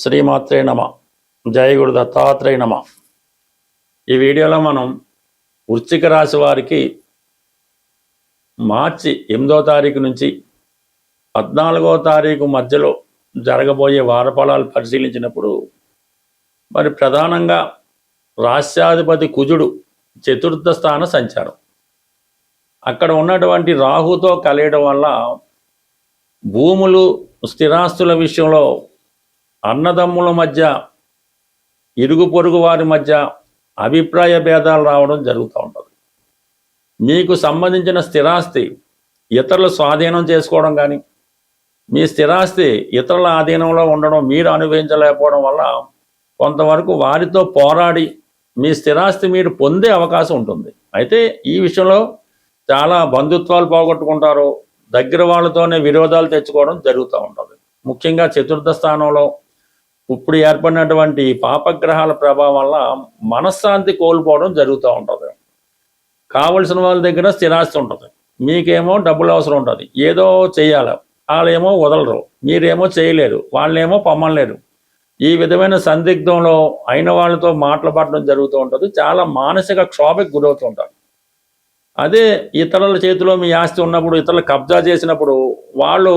శ్రీమాత్రే నమ. జయ గురు దత్తాత్రేయ నమ. ఈ వీడియోలో మనం వృశ్చిక రాశి వారికి మార్చి 8వ తారీఖు నుంచి 14వ తారీఖు మధ్యలో జరగబోయే వారఫలాలు పరిశీలించినప్పుడు మరి ప్రధానంగా రాశ్యాధిపతి కుజుడు చతుర్థ స్థాన సంచారం, అక్కడ ఉన్నటువంటి రాహుతో కలియడం వల్ల భూములు స్థిరాస్తుల విషయంలో అన్నదమ్ముల మధ్య, ఇరుగు పొరుగు వారి మధ్య అభిప్రాయ భేదాలు రావడం జరుగుతూ ఉంటుంది. మీకు సంబంధించిన స్థిరాస్తి ఇతరుల స్వాధీనం చేసుకోవడం కానీ, మీ స్థిరాస్తి ఇతరుల ఆధీనంలో ఉండడం మీరు అనుభవించలేకపోవడం వల్ల కొంతవరకు వారితో పోరాడి మీ స్థిరాస్తి మీరు పొందే అవకాశం ఉంటుంది. అయితే ఈ విషయంలో చాలా బంధుత్వాలు పోగొట్టుకుంటారు, దగ్గర వాళ్ళతోనే విరోధాలు తెచ్చుకోవడం జరుగుతూ ఉంటుంది. ముఖ్యంగా చతుర్థ స్థానంలో ఇప్పుడు ఏర్పడినటువంటి పాపగ్రహాల ప్రభావం వల్ల మనశ్శాంతి కోల్పోవడం జరుగుతూ ఉంటుంది. కావలసిన వాళ్ళ దగ్గర స్థిరాస్తి ఉంటుంది, మీకేమో డబ్బులు అవసరం ఉంటుంది, ఏదో చేయాలి, వాళ్ళేమో వదలరు, మీరేమో చేయలేరు, వాళ్ళేమో పొమ్మలేరు. ఈ విధమైన సందిగ్ధంలో అయిన వాళ్ళతో మాటలు పడడం జరుగుతూ ఉంటుంది. చాలా మానసిక క్షోభకు గురవుతూ ఉంటారు. అదే ఇతరుల చేతిలో మీ ఆస్తి ఉన్నప్పుడు, ఇతరులు కబ్జా చేసినప్పుడు వాళ్ళు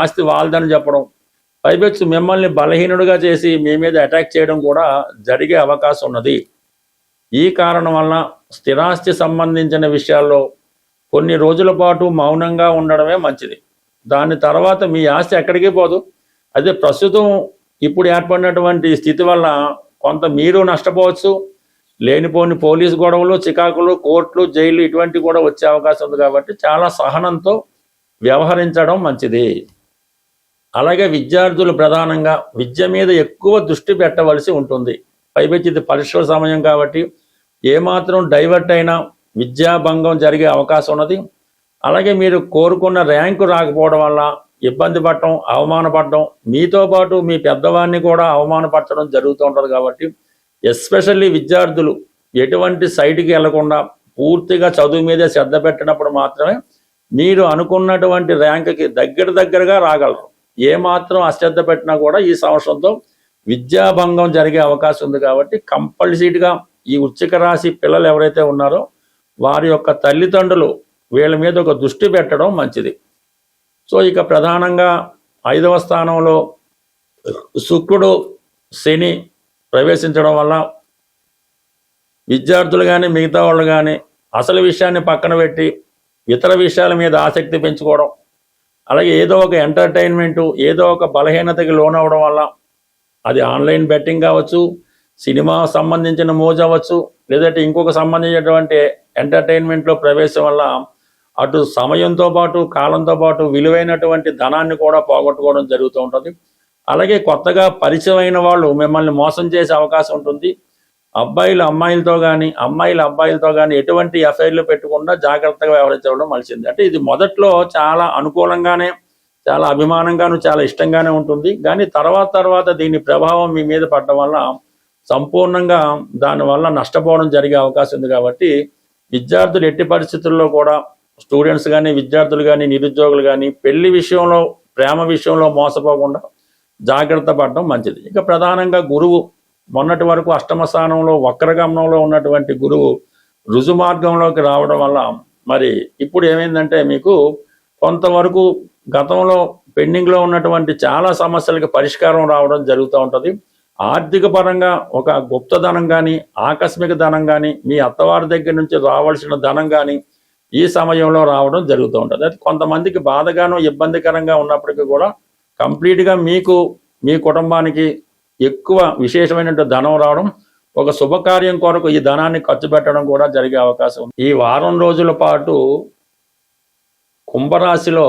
ఆస్తి వాళ్ళదని చెప్పడం, పైపెచ్చు మిమ్మల్ని బలహీనుడిగా చేసి మీ మీద అటాక్ చేయడం కూడా జరిగే అవకాశం ఉన్నది. ఈ కారణం వలన స్థిరాస్తి సంబంధించిన విషయాల్లో కొన్ని రోజుల పాటు మౌనంగా ఉండడమే మంచిది. దాని తర్వాత మీ ఆస్తి ఎక్కడికి పోదు. అదే ప్రస్తుతం ఇప్పుడు ఏర్పడినటువంటి స్థితి వల్ల కొంత మీరు నష్టపోవచ్చు. లేనిపోని పోలీసు గొడవలు, చికాకులు, కోర్టులు, జైలు ఇటువంటివి కూడా వచ్చే అవకాశం ఉంది. కాబట్టి చాలా సహనంతో వ్యవహరించడం మంచిది. అలాగే విద్యార్థులు ప్రధానంగా విద్య మీద ఎక్కువ దృష్టి పెట్టవలసి ఉంటుంది. పైపెచ్చి ఇది పరీక్షల సమయం కాబట్టి ఏమాత్రం డైవర్ట్ అయినా విద్యాభంగం జరిగే అవకాశం ఉన్నది. అలాగే మీరు కోరుకున్న ర్యాంకు రాకపోవడం వల్ల ఇబ్బంది పడటం, అవమానపడటం, మీతో పాటు మీ పెద్దవాడిని కూడా అవమానపరచడం జరుగుతూ ఉంటుంది. కాబట్టి ఎస్పెషల్లీ విద్యార్థులు ఎటువంటి సైడ్కి వెళ్లకుండా పూర్తిగా చదువు మీదే శ్రద్ధ పెట్టినప్పుడు మాత్రమే మీరు అనుకున్నటువంటి ర్యాంకుకి దగ్గరగా రాగలరు. ఏమాత్రం అశ్రద్ధ పెట్టినా కూడా ఈ సంవత్సరంతో విద్యాభంగం జరిగే అవకాశం ఉంది. కాబట్టి కంపల్సరీగా ఈ వృశ్చిక రాశి పిల్లలు ఎవరైతే ఉన్నారో వారి యొక్క తల్లిదండ్రులు వీళ్ళ మీద ఒక దృష్టి పెట్టడం మంచిది. సో ఇక ప్రధానంగా 5వ స్థానంలో శుక్రుడు, శని ప్రవేశించడం వల్ల విద్యార్థులు కానీ మిగతా వాళ్ళు కానీ అసలు విషయాన్ని పక్కన పెట్టి ఇతర విషయాల మీద ఆసక్తి పెంచుకోవడం, అలాగే ఏదో ఒక ఎంటర్టైన్మెంటు, ఏదో ఒక బలహీనతకి లోనవడం వల్ల అది ఆన్లైన్ బెట్టింగ్ కావచ్చు, సినిమా సంబంధించిన మోజు అవ్వచ్చు, లేదంటే ఇంకొక సంబంధించినటువంటి ఎంటర్టైన్మెంట్లో ప్రవేశం వల్ల అటు సమయంతో పాటు కాలంతో పాటు విలువైనటువంటి ధనాన్ని కూడా పోగొట్టుకోవడం జరుగుతూ ఉంటుంది. అలాగే కొత్తగా పరిచయమైన వాళ్ళు మిమ్మల్ని మోసం చేసే అవకాశం ఉంటుంది. అబ్బాయిలు అమ్మాయిలతో కానీ, అమ్మాయిలు అబ్బాయిలతో కానీ ఎటువంటి అఫైర్లు పెట్టకుండా జాగ్రత్తగా వ్యవహరించడం మంచిది. అంటే ఇది మొదట్లో చాలా అనుకూలంగానే, చాలా అభిమానంగాను, చాలా ఇష్టంగానే ఉంటుంది. కానీ తర్వాత దీని ప్రభావం మీ మీద పడడం వల్ల సంపూర్ణంగా దానివల్ల నష్టపోవడం జరిగే అవకాశం ఉంది. కాబట్టి విద్యార్థులు ఎట్టి పరిస్థితుల్లో కూడా, స్టూడెంట్స్ కానీ, విద్యార్థులు కానీ, నిరుద్యోగులు కానీ పెళ్లి విషయంలో, ప్రేమ విషయంలో మోసపోకుండా జాగ్రత్త పడడం మంచిది. ఇక ప్రధానంగా గురువు మొన్నటి వరకు అష్టమ స్థానంలో వక్రగమనంలో ఉన్నటువంటి గురువు రుజు మార్గంలోకి రావడం వల్ల మరి ఇప్పుడు ఏమైందంటే మీకు కొంతవరకు గతంలో పెండింగ్లో ఉన్నటువంటి చాలా సమస్యలకి పరిష్కారం రావడం జరుగుతూ ఉంటుంది. ఆర్థిక పరంగా ఒక గుప్త ధనం కానీ, ఆకస్మిక ధనం కానీ, మీ అత్తవారి దగ్గర నుంచి రావాల్సిన ధనం కానీ ఈ సమయంలో రావడం జరుగుతూ ఉంటుంది. అది కొంతమందికి బాధగానో ఇబ్బందికరంగా ఉన్నప్పటికీ కూడా కంప్లీట్గా మీకు, మీ కుటుంబానికి ఎక్కువ విశేషమైన ధనం రావడం, ఒక శుభకార్యం కొరకు ఈ ధనాన్ని ఖర్చు పెట్టడం కూడా జరిగే అవకాశం ఉంది. ఈ వారం రోజుల పాటు కుంభరాశిలో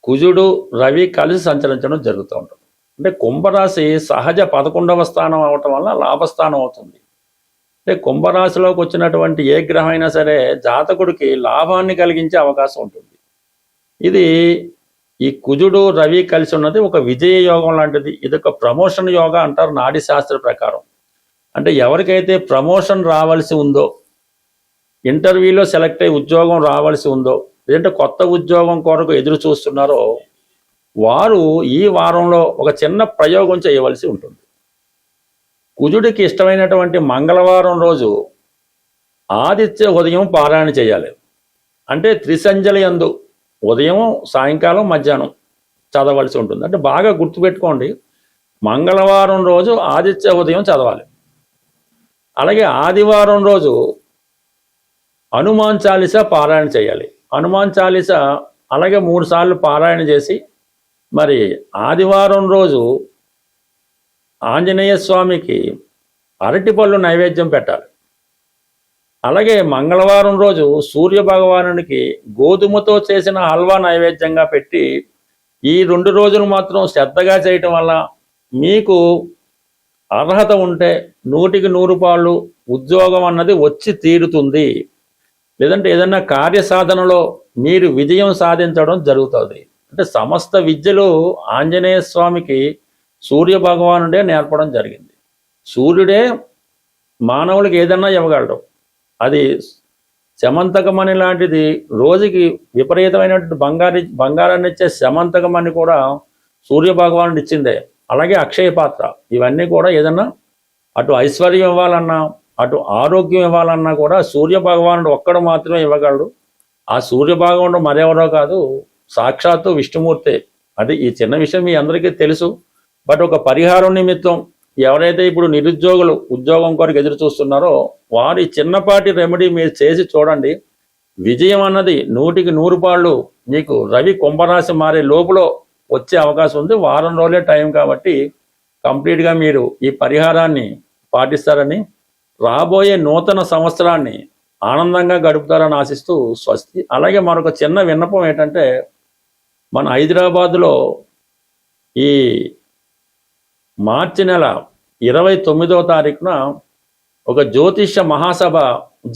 కుజుడు, రవి కలిసి సంచరించడం జరుగుతూ ఉంటుంది. అంటే కుంభరాశి సహజ 11వ స్థానం అవటం వల్ల లాభస్థానం అవుతుంది. అంటే కుంభరాశిలోకి వచ్చినటువంటి ఏ గ్రహం అయినా సరే జాతకుడికి లాభాన్ని కలిగించే అవకాశం ఉంటుంది. ఇది ఈ కుజుడు, రవి కలిసి ఉన్నది ఒక విజయ యోగం లాంటిది. ఇది ఒక ప్రమోషన్ యోగా అంటారు నాడీ శాస్త్ర ప్రకారం. అంటే ఎవరికైతే ప్రమోషన్ రావాల్సి ఉందో, ఇంటర్వ్యూలో సెలెక్ట్ అయ్యి ఉద్యోగం రావాల్సి ఉందో, లేదంటే కొత్త ఉద్యోగం కొరకు ఎదురు చూస్తున్నారో వారు ఈ వారంలో ఒక చిన్న ప్రయోగం చేయవలసి ఉంటుంది. కుజుడికి ఇష్టమైనటువంటి మంగళవారం రోజు ఆదిత్య ఉదయం పారాయణ చేయాలి. అంటే త్రిసంధ్యల యందు ఉదయం, సాయంకాలం, మధ్యాహ్నం చదవలసి ఉంటుంది. అంటే బాగా గుర్తుపెట్టుకోండి, మంగళవారం రోజు ఆదిత్య ఉదయం చదవాలి. అలాగే ఆదివారం రోజు హనుమాన్ చాలీసా పారాయణ చేయాలి. హనుమాన్ చాలీసా అలాగే 3 సార్లు పారాయణ చేసి మరి ఆదివారం రోజు ఆంజనేయ స్వామికి అరటిపళ్ళు నైవేద్యం పెట్టాలి. అలాగే మంగళవారం రోజు సూర్య భగవానునికి గోధుమతో చేసిన హల్వా నైవేద్యంగా పెట్టి ఈ 2 రోజులు మాత్రం శ్రద్ధగా చేయటం వల్ల మీకు అర్హత ఉంటే 100కి 100 ఉద్యోగం అన్నది వచ్చి తీరుతుంది. లేదంటే ఏదన్నా కార్యసాధనలో మీరు విజయం సాధించడం జరుగుతుంది. అంటే సమస్త విద్యలు ఆంజనేయ స్వామికి సూర్య భగవానుడే నేర్పడం జరిగింది. సూర్యుడే మానవులకు ఏదన్నా ఇవ్వగలడు. అది శమంతకమణి లాంటిది, రోజుకి విపరీతమైనటువంటి బంగారాన్ని ఇచ్చే శమంతకమణి కూడా సూర్య భగవానుడు ఇచ్చిందే. అలాగే అక్షయ పాత్ర, ఇవన్నీ కూడా ఏదన్నా అటు ఐశ్వర్యం ఇవ్వాలన్నా అటు ఆరోగ్యం ఇవ్వాలన్నా కూడా సూర్య భగవానుడు ఒక్కడు మాత్రమే ఇవ్వగలడు. ఆ సూర్య భగవానుడు మరెవరో కాదు, సాక్షాత్తు విష్ణుమూర్తే. అది ఈ చిన్న విషయం మీ అందరికీ తెలుసు. బట్ ఒక పరిహారం నిమిత్తం ఎవరైతే ఇప్పుడు నిరుద్యోగులు ఉద్యోగం కొరకు ఎదురు చూస్తున్నారో వారి చిన్నపాటి రెమెడీ మీరు చేసి చూడండి. విజయం అన్నది 100కి 100 మీకు రవి కుంభరాశి మారే లోపల వచ్చే అవకాశం ఉంది. వారం రోజులే టైం కాబట్టి కంప్లీట్గా మీరు ఈ పరిహారాన్ని పాటిస్తారని, రాబోయే నూతన సంవత్సరాన్ని ఆనందంగా గడుపుతారని ఆశిస్తూ స్వస్తి. అలాగే మరొక చిన్న విన్నపం ఏంటంటే, మన హైదరాబాదులో ఈ మార్చి నెల 29వ తారీఖున ఒక జ్యోతిష్య మహాసభ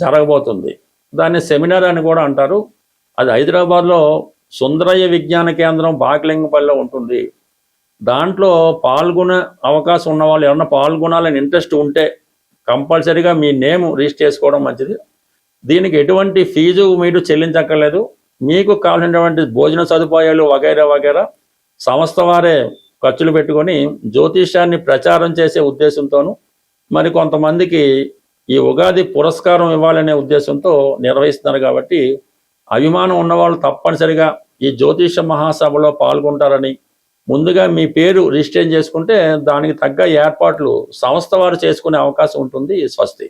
జరగబోతుంది. దాన్ని సెమినార్ అని కూడా అంటారు. అది హైదరాబాద్లో సుందరయ్య విజ్ఞాన కేంద్రం బాకలింగపల్లిలో ఉంటుంది. దాంట్లో పాల్గొనే అవకాశం ఉన్న వాళ్ళు ఎవరన్నా పాల్గొనాలని ఇంట్రెస్ట్ ఉంటే కంపల్సరీగా మీ నేమ్ రిజిస్టర్ చేసుకోవడం మంచిది. దీనికి ఎటువంటి ఫీజు మీరు చెల్లించక్కర్లేదు. మీకు కావాల్సినటువంటి భోజన సదుపాయాలు వగైరా వగైరా సంస్థ వారే ఖర్చులు పెట్టుకొని జ్యోతిష్యాన్ని ప్రచారం చేసే ఉద్దేశంతోనూ మరి కొంతమందికి ఈ ఉగాది పురస్కారం ఇవ్వాలనే ఉద్దేశంతో నిర్వహిస్తున్నారు. కాబట్టి అభిమానం ఉన్నవాళ్ళు తప్పనిసరిగా ఈ జ్యోతిష మహాసభలో పాల్గొంటారని, ముందుగా మీ పేరు రిజిస్టర్ చేసుకుంటే దానికి తగ్గ ఏర్పాట్లు సంస్థ వారు చేసుకునే అవకాశం ఉంటుంది. స్వస్తి.